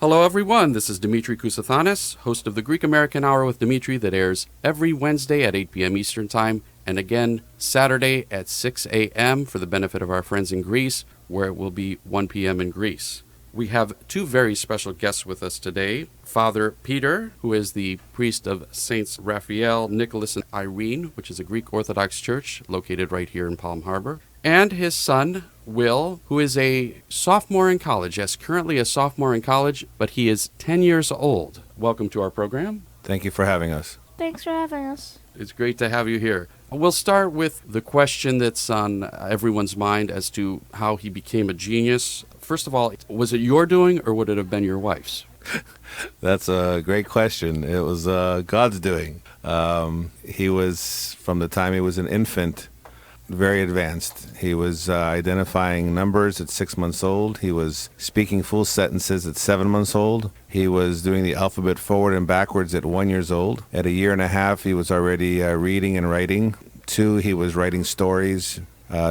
Hello, everyone. This is Demetrios Kousathanas, host of the Greek American Hour with Demetri that airs every Wednesday at 8 p.m. Eastern Time, and again Saturday at 6 a.m. for the benefit of our friends in Greece, where it will be 1 p.m. in Greece. We have two very special guests with us today. Father Peter, who is the priest of Saints Raphael, Nicholas, and Irene, which is a Greek Orthodox church located right here in Palm Harbor, and his son, Will, who is a sophomore in college. Yes, currently a sophomore in college, but he is 10 years old. Welcome to our program. Thank you for having us. Thanks for having us. It's great to have you here. We'll start with the question that's on everyone's mind as to how he became a genius. First of all, was it your doing or would it have been your wife's? That's a great question. It was God's doing. He was, from the time he was an infant, very advanced. He was identifying numbers at 6 months old. He was speaking full sentences at 7 months old. He was doing the alphabet forward and backwards at 1 year old. At a year and a half, he was already reading and writing. 2, he was writing stories,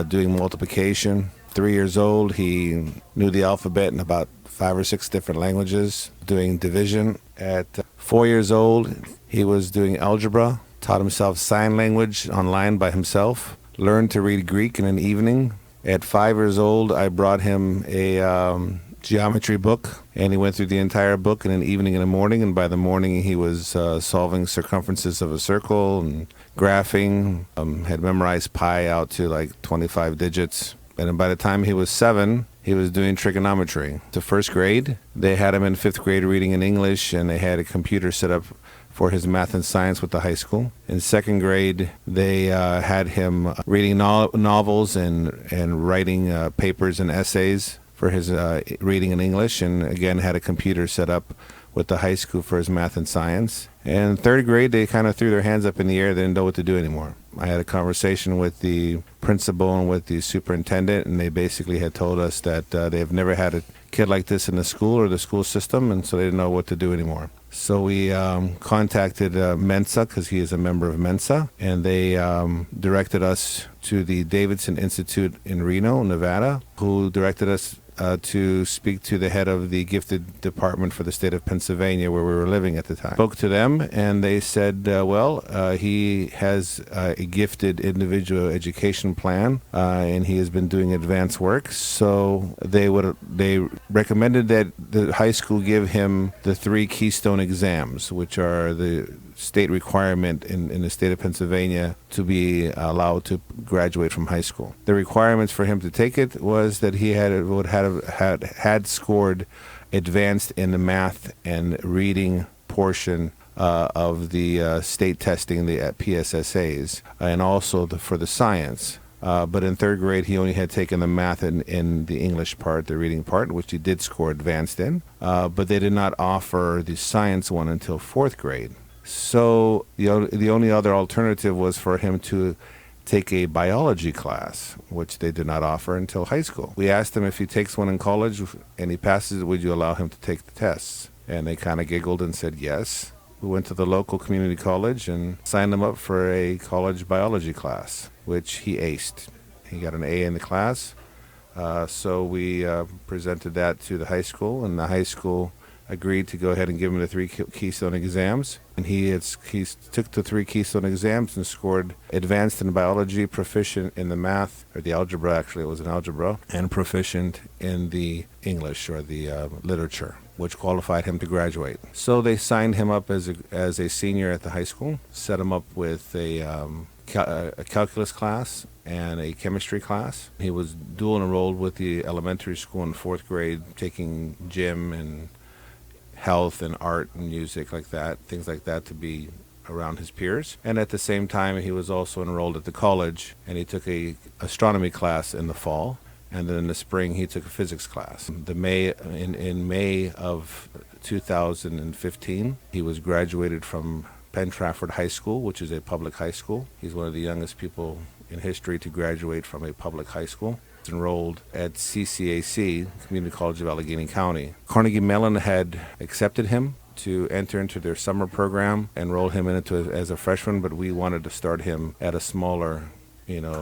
doing multiplication. 3 years old, he knew the alphabet in about 5 or 6 different languages, doing division. At 4 years old, he was doing algebra, taught himself sign language online by himself, learned to read Greek in an evening. At 5 years old, I brought him a geometry book, and he went through the entire book in an evening and a morning, and by the morning he was solving circumferences of a circle and graphing, had memorized pi out to like 25 digits. And then by the time he was 7, he was doing trigonometry. To first grade, they had him in 5th grade reading in English, and they had a computer set up for his math and science with the high school. In 2nd grade, they had him reading novels and writing papers and essays for his reading in English, and again had a computer set up with the high school for his math and science. And 3rd grade, they kind of threw their hands up in the air. They didn't know what to do anymore. I had a conversation with the principal and with the superintendent, and they basically had told us that they have never had a kid like this in the school or the school system, and so they didn't know what to do anymore. So we contacted Mensa, because he is a member of Mensa, and they directed us to the Davidson Institute in Reno, Nevada, who directed us to speak to the head of the gifted department for the state of Pennsylvania, where we were living at the time. Spoke to them, and they said, he has a gifted individual education plan, and he has been doing advanced work. So they recommended that the high school give him the 3 Keystone exams, which are the state requirement in the state of Pennsylvania to be allowed to graduate from high school. The requirements for him to take it was that he had scored advanced in the math and reading portion of the state testing, the PSSAs, and also for the science. But in 3rd grade, he only had taken the math in the English part, the reading part, which he did score advanced in. But they did not offer the science one until 4th grade. So the only other alternative was for him to take a biology class, which they did not offer until high school. We asked him if he takes one in college and he passes, would you allow him to take the tests? And they kind of giggled and said yes. We went to the local community college and signed him up for a college biology class, which he aced. He got an A in the class. So we presented that to the high school, and the high school agreed to go ahead and give him the 3 Keystone exams. And he took the 3 Keystone exams and scored advanced in biology, proficient in the math, or the algebra, actually it was an algebra, and proficient in the English, or the literature, which qualified him to graduate. So they signed him up as a senior at the high school, set him up with a calculus class and a chemistry class. He was dual enrolled with the elementary school in 4th grade, taking gym and health and art and music like that, things like that, to be around his peers. And at the same time, he was also enrolled at the college, and he took a astronomy class in the fall, and then in the spring he took a physics class. In May of 2015, he was graduated from Penn Trafford High School, which is a public high school. He's one of the youngest people in history to graduate from a public high school. Enrolled at CCAC, Community College of Allegheny County. Carnegie Mellon had accepted him to enter into their summer program, enroll him into as a freshman, but we wanted to start him at a smaller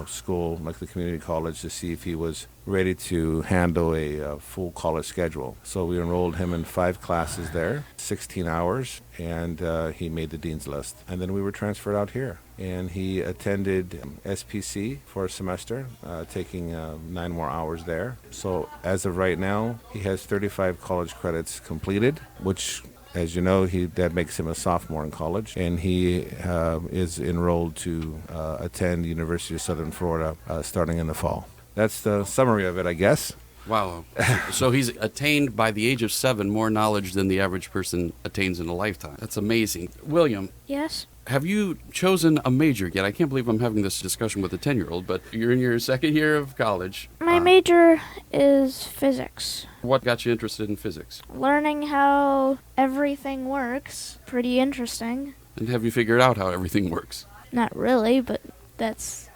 school, like the community college, to see if he was ready to handle a full college schedule. So we enrolled him in 5 classes there, 16 hours, and he made the dean's list. And then we were transferred out here. And he attended SPC for a semester, taking 9 more hours there. So as of right now, he has 35 college credits completed, which, as you know, that makes him a sophomore in college, and he is enrolled to attend University of Southern Florida starting in the fall. That's the summary of it, I guess. Wow. So he's attained by the age of 7 more knowledge than the average person attains in a lifetime. That's amazing. William. Yes? Have you chosen a major yet? I can't believe I'm having this discussion with a 10-year-old, but you're in your 2nd year of college. My major is physics. What got you interested in physics? Learning how everything works. Pretty interesting. And have you figured out how everything works? Not really, but that's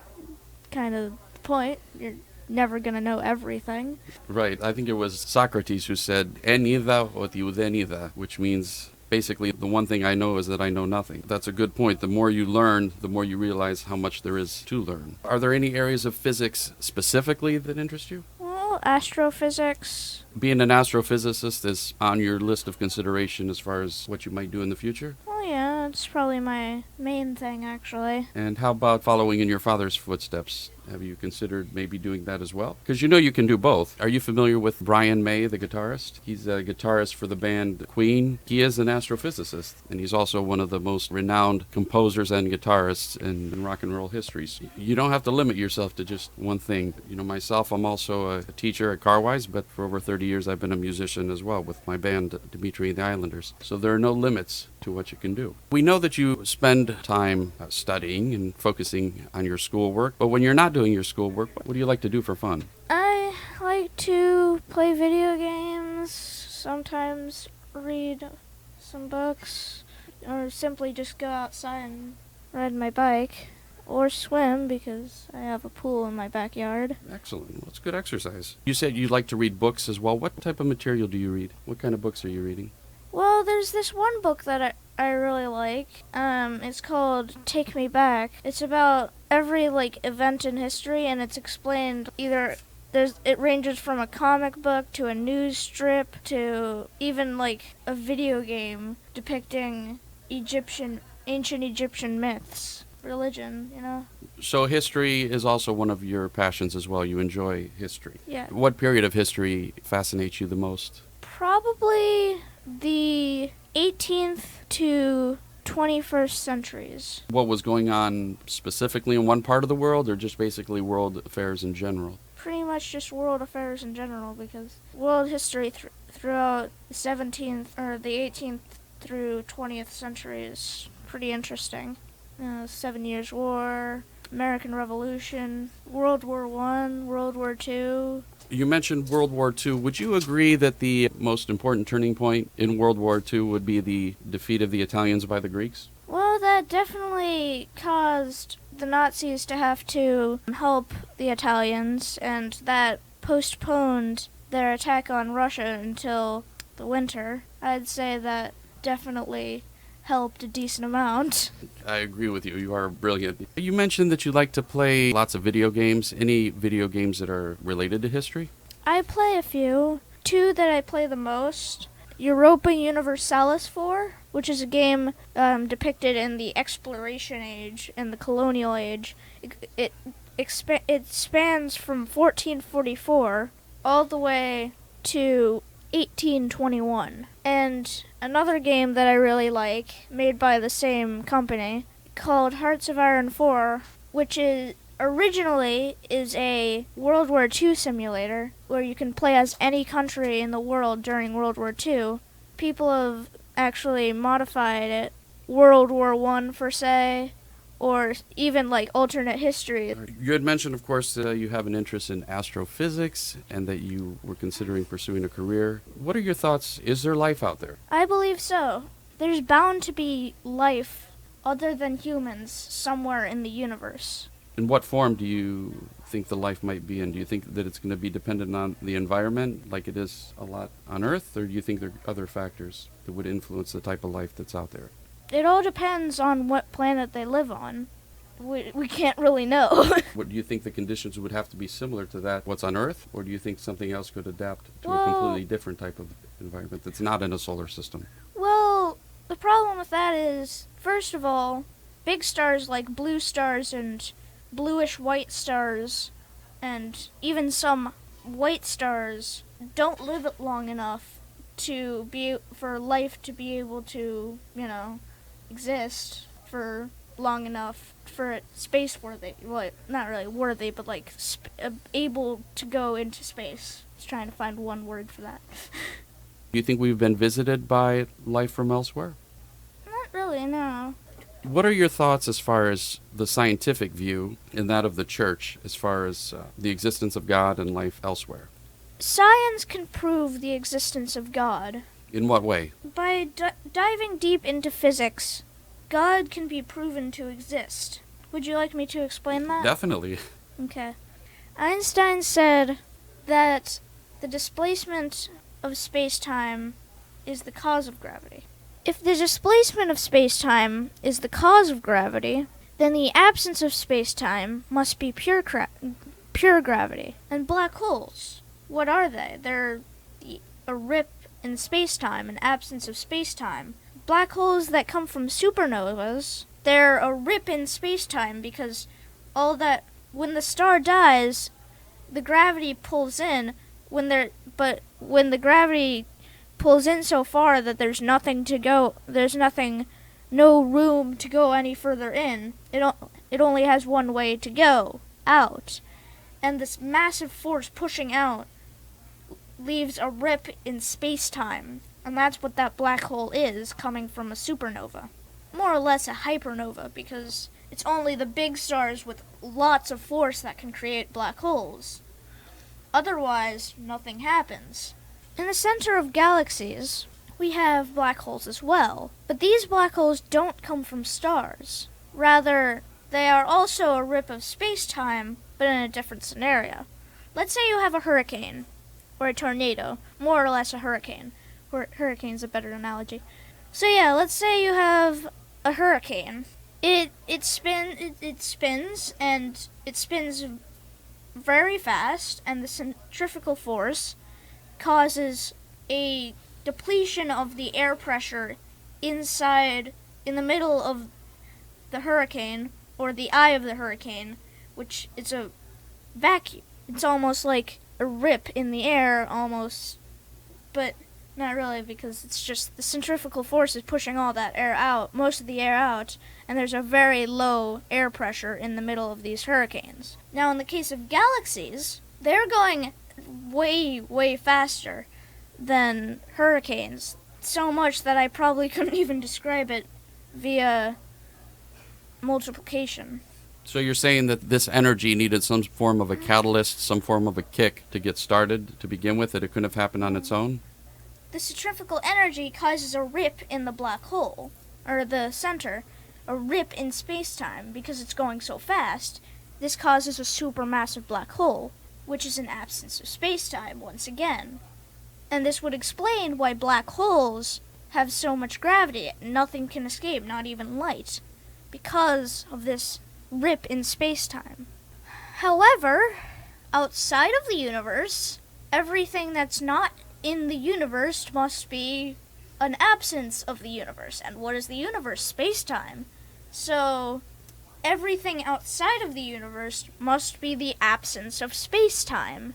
kind of the point. You're never going to know everything. Right. I think it was Socrates who said, "Enida o tiudenida," which means basically the one thing I know is that I know nothing. That's a good point. The more you learn, the more you realize how much there is to learn. Are there any areas of physics specifically that interest you? Well, astrophysics. Being an astrophysicist is on your list of consideration as far as what you might do in the future? Well, yeah, it's probably my main thing, actually. And how about following in your father's footsteps? Have you considered maybe doing that as well? Because you can do both. Are you familiar with Brian May, the guitarist? He's a guitarist for the band Queen. He is an astrophysicist, and he's also one of the most renowned composers and guitarists in rock and roll history. So you don't have to limit yourself to just one thing. Myself, I'm also a teacher at Carwise, but for over 30 years I've been a musician as well with my band, Demetri and the Islanders. So there are no limits to what you can do. We know that you spend time studying and focusing on your schoolwork, but when you're not doing your schoolwork, what do you like to do for fun? I like to play video games, sometimes read some books, or simply just go outside and ride my bike, or swim because I have a pool in my backyard. Excellent. Well, it's good exercise. You said you like to read books as well. What type of material do you read? What kind of books are you reading? Well, there's this one book that I really like. It's called Take Me Back. It's about every event in history, and it's explained it ranges from a comic book to a news strip to even a video game depicting ancient Egyptian myths, religion, So history is also one of your passions as well. You enjoy history. Yeah. What period of history fascinates you the most? Probably the 18th to 21st centuries. What was going on specifically in one part of the world, or just basically world affairs in general? Pretty much just world affairs in general, because world history throughout the 17th or the 18th through 20th century is pretty interesting. 7 Years' War, American Revolution, World War I, World War II. You mentioned World War II. Would you agree that the most important turning point in World War II would be the defeat of the Italians by the Greeks? Well, that definitely caused the Nazis to have to help the Italians, and that postponed their attack on Russia until the winter. I'd say that definitely helped a decent amount. I agree with you. You are brilliant. You mentioned that you like to play lots of video games. Any video games that are related to history? I play a few. 2 that I play the most. Europa Universalis 4, which is a game depicted in the exploration age and the colonial age. It spans from 1444 all the way to 1821. And another game that I really like, made by the same company, called Hearts of Iron 4, which originally is a World War II simulator where you can play as any country in the world during World War II. People have actually modified it, World War I per se, or even alternate history. You had mentioned, of course, you have an interest in astrophysics and that you were considering pursuing a career. What are your thoughts? Is there life out there? I believe so. There's bound to be life other than humans somewhere in the universe. In what form do you think the life might be in? Do you think that it's going to be dependent on the environment like it is a lot on Earth, or do you think there are other factors that would influence the type of life that's out there? It all depends on what planet they live on. we can't really know. What do you think the conditions would have to be similar to that what's on Earth, or do you think something else could adapt to a completely different type of environment that's not in a solar system? Well, the problem with that is, first of all, big stars like blue stars and bluish-white stars, and even some white stars, don't live it long enough for life to be able to, exist for long enough for it space-worthy. Well, not really worthy, but like able to go into space. I was trying to find one word for that. Do you think we've been visited by life from elsewhere? Not really, no. What are your thoughts as far as the scientific view and that of the church as far as the existence of God and life elsewhere? Science can prove the existence of God. In what way? By diving deep into physics, God can be proven to exist. Would you like me to explain that? Definitely. Okay. Einstein said that the displacement of space-time is the cause of gravity. If the displacement of space-time is the cause of gravity, then the absence of space-time must be pure gravity. And black holes, what are they? They're a rip in space-time, an absence of space-time. Black holes that come from supernovas, they're a rip in space-time because when the star dies, the gravity pulls in but when the gravity pulls in so far that there's no room to go any further in, it only has one way to go, out. And this massive force pushing out leaves a rip in space-time, and that's what that black hole is, coming from a supernova. More or less a hypernova, because it's only the big stars with lots of force that can create black holes. Otherwise, nothing happens. In the center of galaxies, we have black holes as well, but these black holes don't come from stars. Rather, they are also a rip of space-time, but in a different scenario. Let's say you have a hurricane, or a tornado, more or less a hurricane. Hurricane's a better analogy. So yeah, let's say you have a hurricane. It spins, and it spins very fast, and the centrifugal force causes a depletion of the air pressure in the middle of the hurricane, or the eye of the hurricane, which is a vacuum. It's almost like a rip in the air, almost, but not really, because it's just the centrifugal force is pushing all that air out, most of the air out, and there's a very low air pressure in the middle of these hurricanes. Now, in the case of galaxies, they're going way, way faster than hurricanes, so much that I probably couldn't even describe it via multiplication. So you're saying that this energy needed some form of a catalyst, some form of a kick to get started to begin with, that it couldn't have happened on its own? The centrifugal energy causes a rip in the black hole, or the center, a rip in space-time, because it's going so fast. This causes a supermassive black hole, which is an absence of space-time once again. And this would explain why black holes have so much gravity. Nothing can escape, not even light, because of this rip in space-time. However, outside of the universe, everything that's not in the universe must be an absence of the universe. And what is the universe? Space-time. So everything outside of the universe must be the absence of space-time.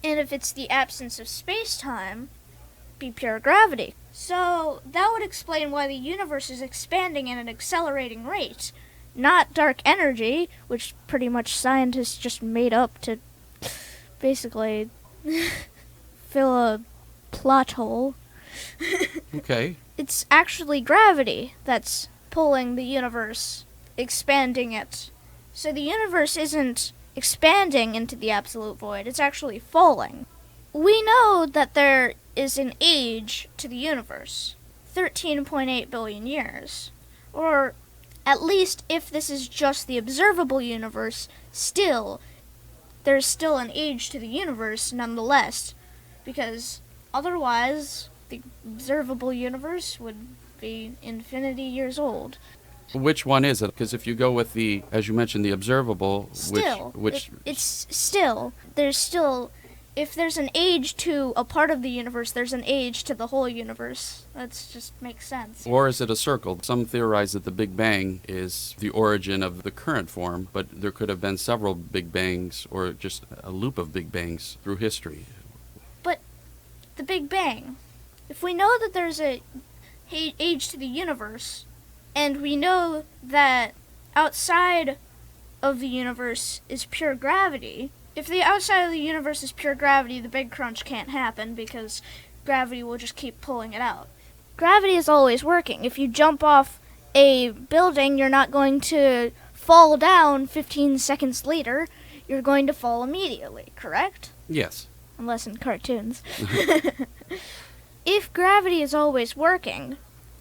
And if it's the absence of space-time, be pure gravity. So that would explain why the universe is expanding at an accelerating rate. Not dark energy, which pretty much scientists just made up to basically fill a plot hole. Okay. It's actually gravity that's pulling the universe, expanding it. So the universe isn't expanding into the absolute void, it's actually falling. We know that there is an age to the universe, 13.8 billion years. Or at least if this is just the observable universe, there's still an age to the universe nonetheless, because otherwise the observable universe would be infinity years old. Which one is it? Because if you go with the, as you mentioned, the observable, Still, which there's still, if there's an age to a part of the universe, there's an age to the whole universe. That just makes sense. or is it a circle? Some theorize that the Big Bang is the origin of the current form, but there could have been several Big Bangs or just a loop of Big Bangs through history. But the Big Bang, if we know that there's a age to the universe, and we know that outside of the universe is pure gravity, if the outside of the universe is pure gravity, the Big Crunch can't happen because gravity will just keep pulling it out. Gravity is always working. If you jump off a building, you're not going to fall down 15 seconds later. You're going to fall immediately, correct? Yes. Unless in cartoons. If gravity is always working,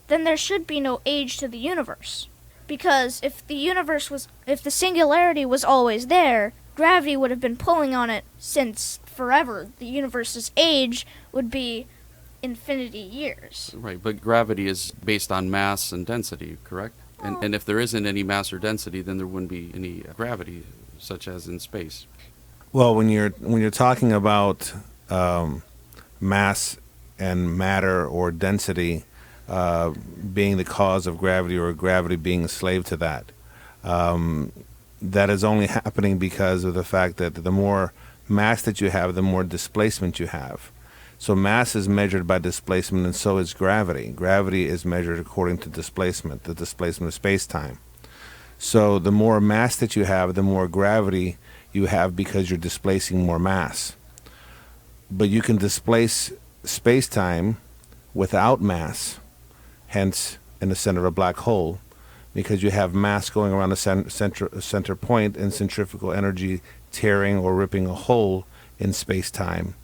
then there should be no age to the universe. Because if the singularity was always there, gravity would have been pulling on it since forever. The universe's age would be infinity years. Right, but gravity is based on mass and density, correct? And if there isn't any mass or density, then there wouldn't be any gravity, such as in space. Well, when you're talking about mass and matter or density being the cause of gravity, or gravity being a slave to that, that is only happening because of the fact that the more mass that you have, the more displacement you have. So mass is measured by displacement, and so is gravity. Gravity is measured according to displacement, the displacement of space-time. So the more mass that you have, the more gravity you have because you're displacing more mass. But you can displace space-time without mass, hence in the center of a black hole, because you have mass going around the center point and centrifugal energy tearing or ripping a hole in space-time,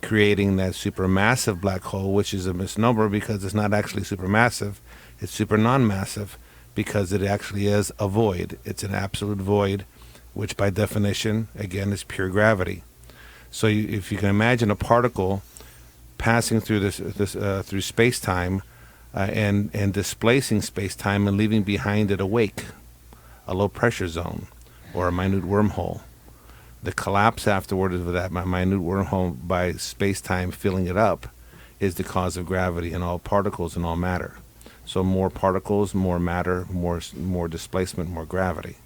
creating that supermassive black hole, which is a misnomer because it's not actually supermassive. It's super non-massive because it actually is a void. It's an absolute void, which by definition, again, is pure gravity. So if you can imagine a particle passing through through space-time and displacing space-time and leaving behind it a wake, a low-pressure zone, or a minute wormhole. The collapse afterward of that minute wormhole by space-time filling it up is the cause of gravity in all particles and all matter. So more particles, more matter, more displacement, more gravity.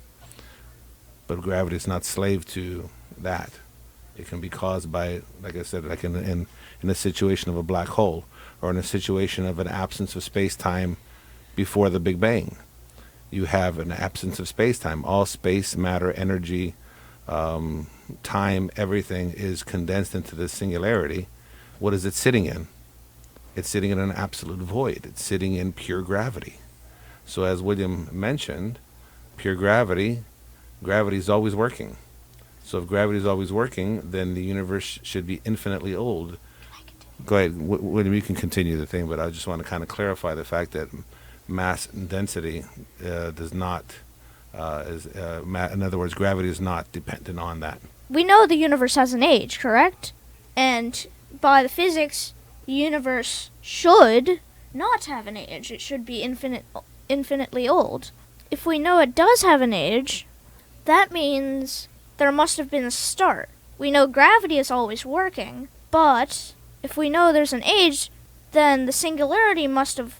But gravity is not slave to that. It can be caused by, like I said, like in a situation of a black hole, or in a situation of an absence of space-time before the Big Bang. You have an absence of space-time. All space, matter, energy, time, everything is condensed into this singularity. What is it sitting in? It's sitting in an absolute void. It's sitting in pure gravity. So as William mentioned, pure gravity is always working. So if gravity is always working, then the universe should be infinitely old. Go ahead, William, you can continue the thing, but I just want to kind of clarify the fact that mass and density does not, in other words, gravity is not dependent on that. We know the universe has an age, correct? And by the physics, the universe should not have an age. It should be infinitely old. If we know it does have an age, that means there must have been a start. We know gravity is always working, but if we know there's an age, then the singularity must have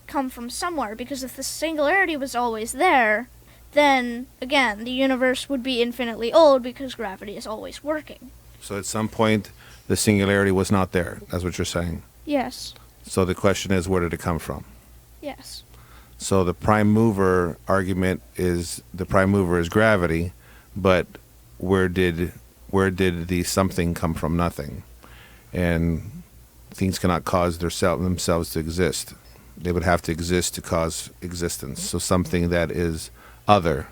come from somewhere, because if the singularity was always there, then, again, the universe would be infinitely old because gravity is always working. So at some point, the singularity was not there. That's what you're saying? Yes. So the question is, where did it come from? Yes. So the prime mover argument is gravity, but where did the something come from? Nothing. And things cannot cause themselves to exist. They would have to exist to cause existence. So something that is other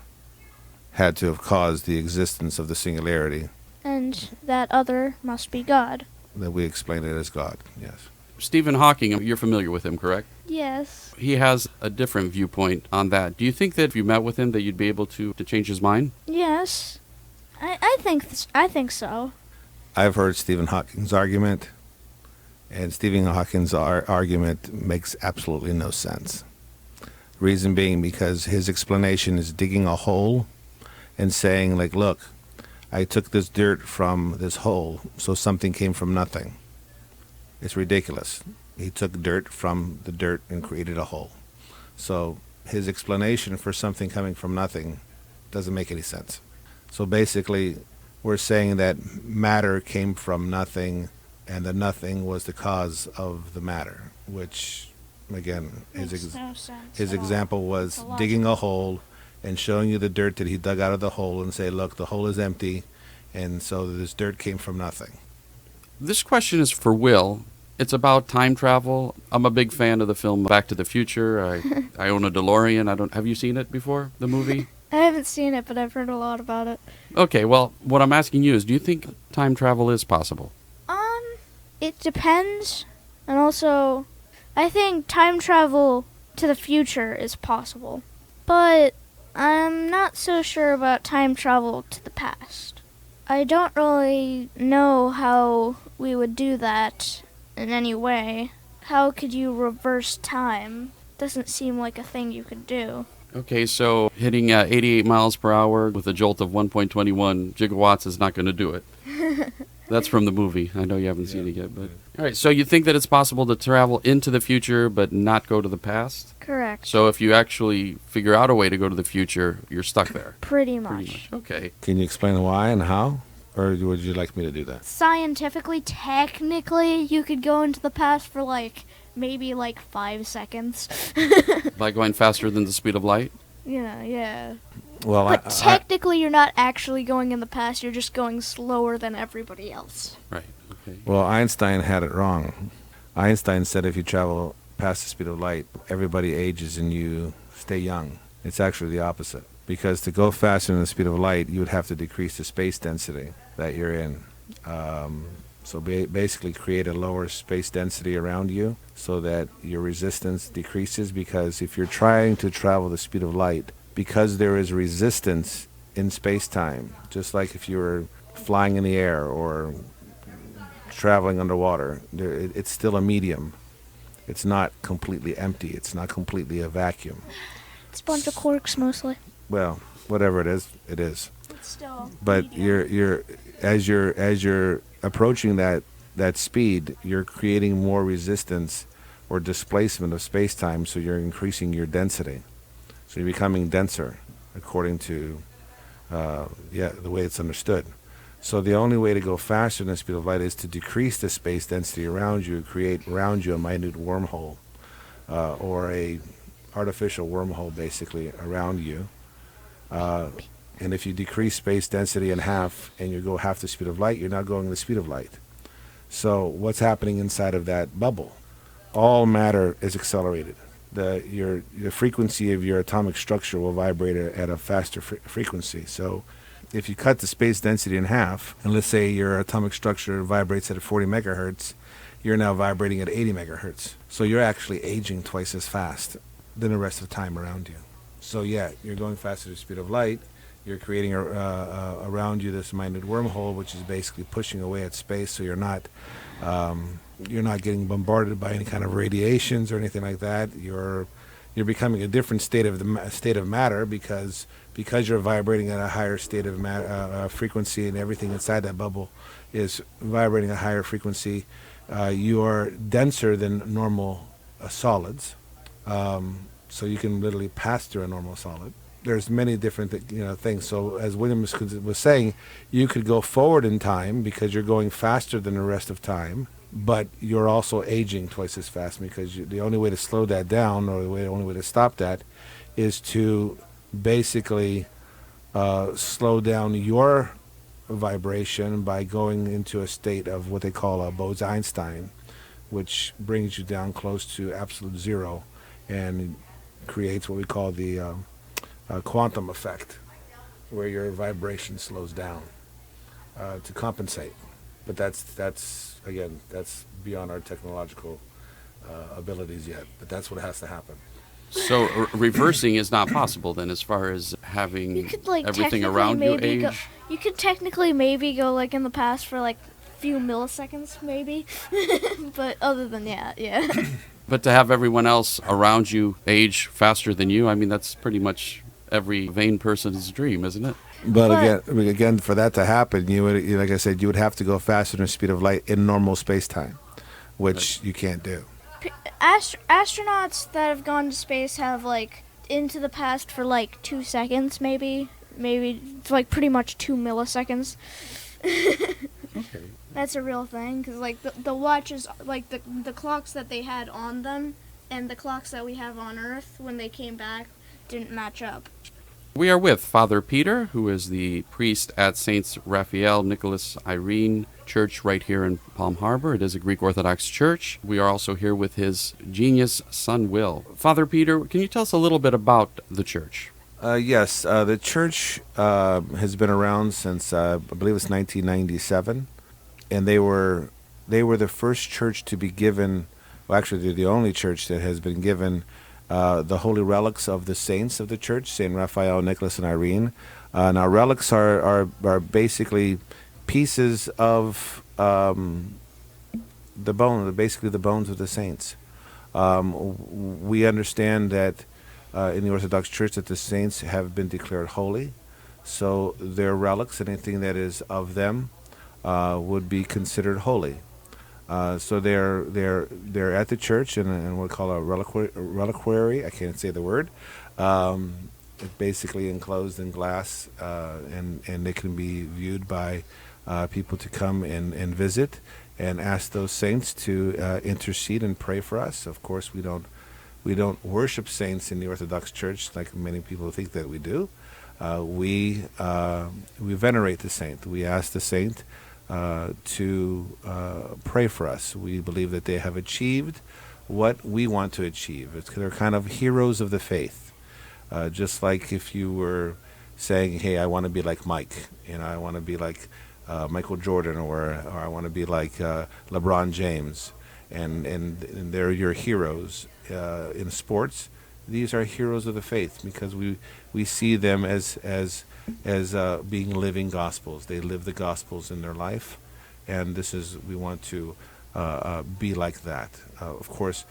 had to have caused the existence of the singularity. And that other must be God. That we explain it as God, yes. Stephen Hawking, you're familiar with him, correct? Yes. He has a different viewpoint on that. Do you think that if you met with him that you'd be able to change his mind? Yes. I think so. I've heard Stephen Hawking's argument, and Stephen Hawking's argument makes absolutely no sense. The Reason being because his explanation is digging a hole and saying, like, look, I took this dirt from this hole, so something came from nothing. It's ridiculous. He took dirt from the dirt and created a hole. So his explanation for something coming from nothing doesn't make any sense. So basically, we're saying that matter came from nothing, and the nothing was the cause of the matter, which, again, Makes no sense his at all. example was It's digging a illogical. hole and showing you the dirt that he dug out of the hole and say, look, the hole is empty, and so this dirt came from nothing. This question is for Will. It's about time travel. I'm a big fan of the film Back to the Future. I own a DeLorean. Have you seen it before, the movie? I haven't seen it, but I've heard a lot about it. Okay, well, what I'm asking you is, do you think time travel is possible? It depends, and also, I think time travel to the future is possible, but I'm not so sure about time travel to the past. I don't really know how we would do that in any way. How could you reverse time? Doesn't seem like a thing you could do. Okay, so hitting 88 miles per hour with a jolt of 1.21 gigawatts is not going to do it. That's from the movie. I know you haven't seen it yet, but all right. So you think that it's possible to travel into the future but not go to the past? Correct. So if you actually figure out a way to go to the future, you're stuck there. Pretty Pretty much. much. Okay. Can you explain why and how? Or would you like me to do that? Scientifically, technically, you could go into the past for maybe 5 seconds. By going faster than the speed of light? Yeah. Well, But technically, you're not actually going in the past. You're just going slower than everybody else. Right. Okay. well, Einstein had it wrong. Einstein said if you travel past the speed of light, everybody ages and you stay young. It's actually the opposite. Because to go faster than the speed of light, you would have to decrease the space density that you're in. So basically create a lower space density around you so that your resistance decreases, because if you're trying to travel the speed of light, because there is resistance in space-time, just like if you were flying in the air or traveling underwater, it's still a medium. It's not completely empty. It's not completely a vacuum. It's a bunch of quarks mostly. Well, whatever it is, it is. It's still. But as you're approaching that speed, you're creating more resistance or displacement of space-time, so you're increasing your density. So you're becoming denser, according to the way it's understood. So the only way to go faster than the speed of light is to decrease the space density around you, create around you a minute wormhole, or a artificial wormhole, basically, around you. And if you decrease space density in half and you go half the speed of light, you're not going the speed of light. So what's happening inside of that bubble? All matter is accelerated. The frequency of your atomic structure will vibrate at a faster frequency. So if you cut the space density in half, and let's say your atomic structure vibrates at 40 megahertz, you're now vibrating at 80 megahertz. So you're actually aging twice as fast than the rest of time around you. So yeah, you're going faster than the speed of light. You're creating around you this minute wormhole, which is basically pushing away at space. So you're not getting bombarded by any kind of radiations or anything like that. You're becoming a different state of matter because you're vibrating at a higher state of frequency, and everything inside that bubble is vibrating at a higher frequency. You are denser than normal solids. So you can literally pass through a normal solid. There's many different things. So as William was saying, you could go forward in time because you're going faster than the rest of time, but you're also aging twice as fast, because the only way to slow that down, or the only way to stop that, is to basically slow down your vibration by going into a state of what they call a Bose-Einstein, which brings you down close to absolute zero and creates what we call the quantum effect, where your vibration slows down to compensate. But that's beyond our technological abilities yet. But that's what has to happen. So reversing is not possible then, as far as having You could everything around you age? You could technically maybe go in the past for few milliseconds maybe. But other than that, yeah. But to have everyone else around you age faster than you, I mean, that's pretty much every vain person's dream, isn't it? But again, for that to happen, like I said, you would have to go faster than the speed of light in normal space-time, which you can't do. Astronauts that have gone to space have like into the past for like 2 seconds, maybe like pretty much 2 milliseconds. Okay. That's a real thing, because like the watches, like the clocks that they had on them and the clocks that we have on Earth when they came back didn't match up. We are with Father Peter, who is the priest at Saints Raphael, Nicholas, Irene Church right here in Palm Harbor. It is a Greek Orthodox church. We are also here with his genius son, Will. Father Peter, can you tell us a little bit about the church? Yes, the church has been around since I believe it's 1997, and they were the first church to be given. Well, actually, they're the only church that has been given the holy relics of the saints of the church, Saint Raphael, Nicholas, and Irene. Now, relics are basically pieces of the bone, basically the bones of the saints. We understand that in the Orthodox Church that the saints have been declared holy, so their relics, anything that is of them, would be considered holy. So they're at the church in what we call a reliquary. I can't say the word. It's basically enclosed in glass, and they can be viewed by people to come and visit and ask those saints to intercede and pray for us. Of course, we don't worship saints in the Orthodox Church like many people think that we do. We venerate the saint. We ask the saint to pray for us. We believe that they have achieved what we want to achieve. They're kind of heroes of the faith. Just like if you were saying, hey, I want to be like Mike, I want to be like Michael Jordan, or I want to be like LeBron James, and they're your heroes in sports. These are heroes of the faith because we see them as being living gospels. They live the gospels in their life, and we want to be like that. Of course,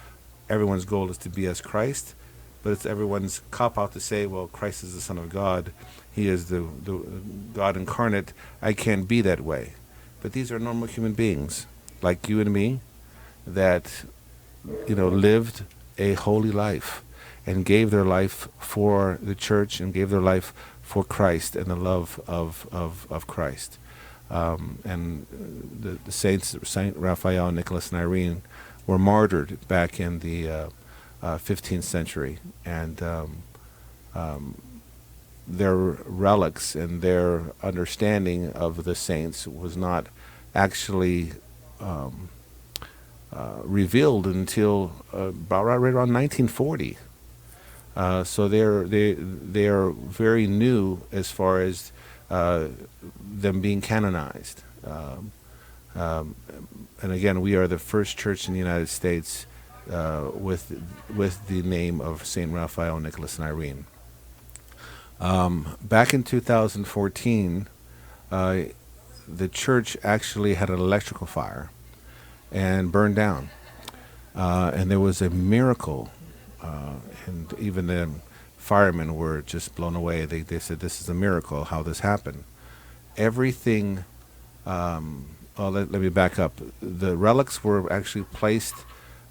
everyone's goal is to be as Christ, but it's everyone's cop-out to say, well, Christ is the Son of God. He is the God incarnate. I can't be that way. But these are normal human beings, like you and me, that lived a holy life and gave their life for the church and gave their life for Christ and the love of Christ. And the saints, Saint Raphael, Nicholas, and Irene, were martyred back in the 15th century, and their relics and their understanding of the saints was not actually revealed until about right around 1940. So they are very new as far as them being canonized. And again, we are the first church in the United States with the name of Saint Raphael, Nicholas, and Irene. Back in 2014, the church actually had an electrical fire and burned down, and there was a miracle. And even the firemen were just blown away. They said, this is a miracle, how this happened. Everything, let me back up. The relics were actually placed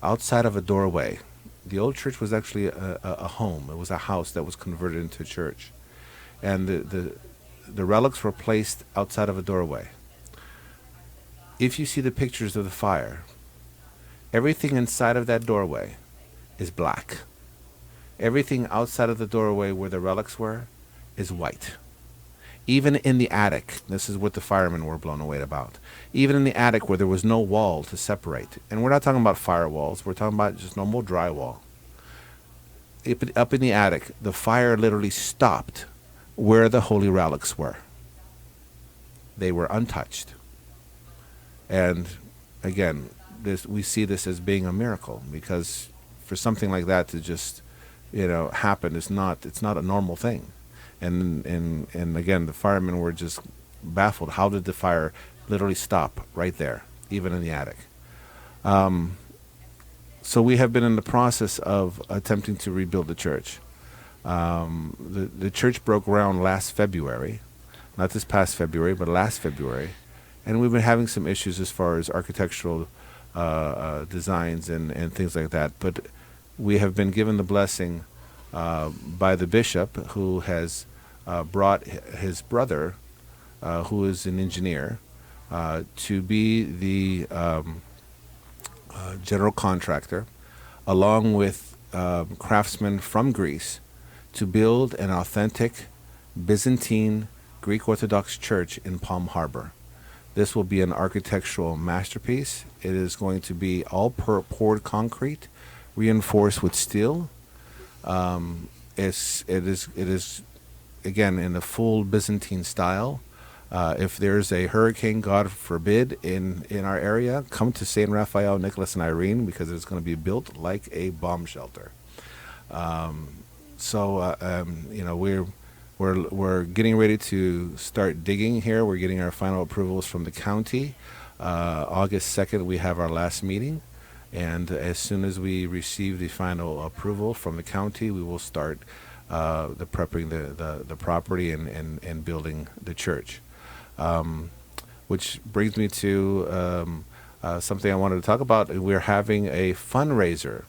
outside of a doorway. The old church was actually a home. It was a house that was converted into a church. And the relics were placed outside of a doorway. If you see the pictures of the fire, everything inside of that doorway is black. Everything outside of the doorway where the relics were is white. Even in the attic, this is what the firemen were blown away about. Even in the attic where there was no wall to separate, and we're not talking about firewalls, we're talking about just normal drywall. Up in the attic, the fire literally stopped where the holy relics were. They were untouched. And again, we see this as being a miracle, because for something like that to just happen, it's not a normal thing. And again, the firemen were just baffled. How did the fire literally stop right there, even in the attic? So we have been in the process of attempting to rebuild the church. The church broke ground last February, not this past February, but last February, and we've been having some issues as far as architectural designs and things like that. But we have been given the blessing by the bishop, who has brought his brother, who is an engineer, to be the general contractor, along with craftsmen from Greece, to build an authentic Byzantine Greek Orthodox church in Palm Harbor. This will be an architectural masterpiece. It is going to be all poured concrete, reinforced with steel. It is again in the full Byzantine style. If there's a hurricane, God forbid, in our area, come to St. Raphael, Nicholas, and Irene, because it's going to be built like a bomb shelter. We're getting ready to start digging here. We're getting our final approvals from the county. August 2nd, we have our last meeting. And as soon as we receive the final approval from the county, we will start prepping the property and building the church. Which brings me to something I wanted to talk about. We're having a fundraiser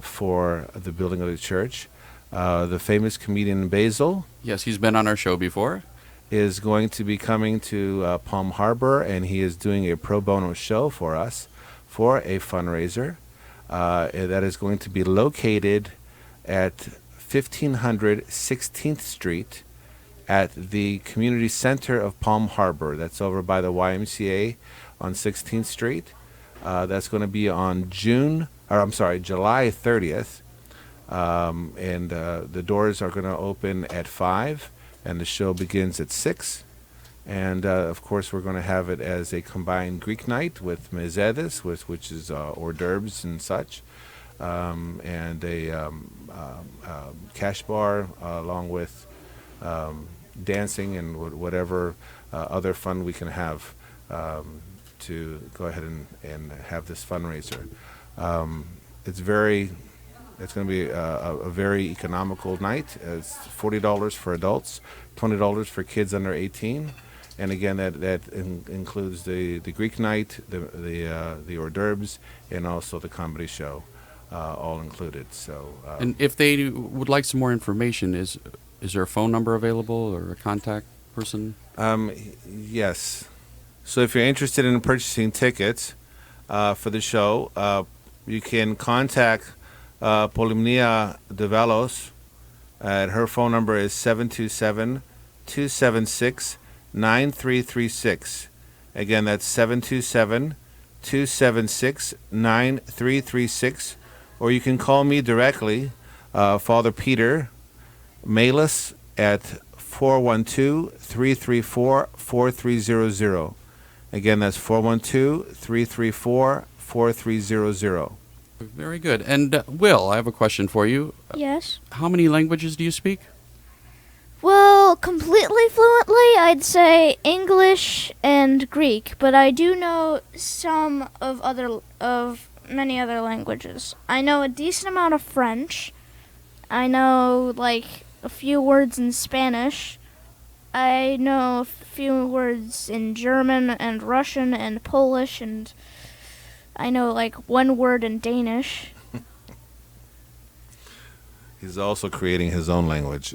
for the building of the church. The famous comedian Basil, Yes, he's been on our show before. is going to be coming to Palm Harbor, and he is doing a pro bono show for us for a fundraiser that is going to be located at 1500 16th Street at the Community Center of Palm Harbor. That's over by the YMCA on 16th Street. That's going to be on July 30th. The doors are going to open at 5, and the show begins at 6. And, of course, we're going to have it as a combined Greek night with mezedes, which is hors d'oeuvres and such, and a cash bar along with dancing and whatever other fun we can have to go ahead and have this fundraiser. It's going to be a very economical night. It's $40 for adults, $20 for kids under 18. And again, that includes the Greek night, the hors d'oeuvres, and also the comedy show, all included. So, And if they would like some more information, is there a phone number available or a contact person? yes. So if you're interested in purchasing tickets for the show, you can contact Polymnia Develos. Her phone number is 727-276-9336. Again, that's 727-276-9336. Or you can call me directly, Father Peter Maillis, at 412-334-4300. Again, that's 412-334-4300. Very good. And Will, I have a question for you. Yes. How many languages do you speak? Well, completely fluently, I'd say English and Greek, but I do know some of many other languages. I know a decent amount of French. I know like a few words in Spanish. I know a few words in German and Russian and Polish, and I know like one word in Danish. He's also creating his own language.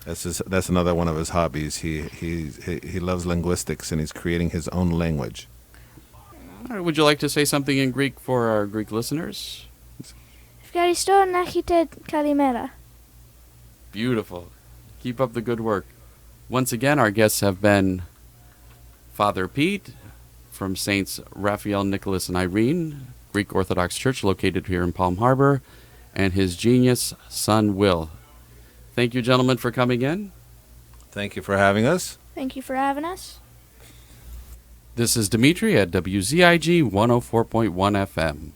That's another one of his hobbies. He loves linguistics, and he's creating his own language. All right, would you like to say something in Greek for our Greek listeners? Ευχαριστώ να έχετε καλημέρα. Beautiful. Keep up the good work. Once again, our guests have been Father Pete from Saints Raphael, Nicholas, and Irene, Greek Orthodox Church located here in Palm Harbor, and his genius son, Will. Thank you, gentlemen, for coming in. Thank you for having us. Thank you for having us. This is Demetri at WZIG 104.1 FM.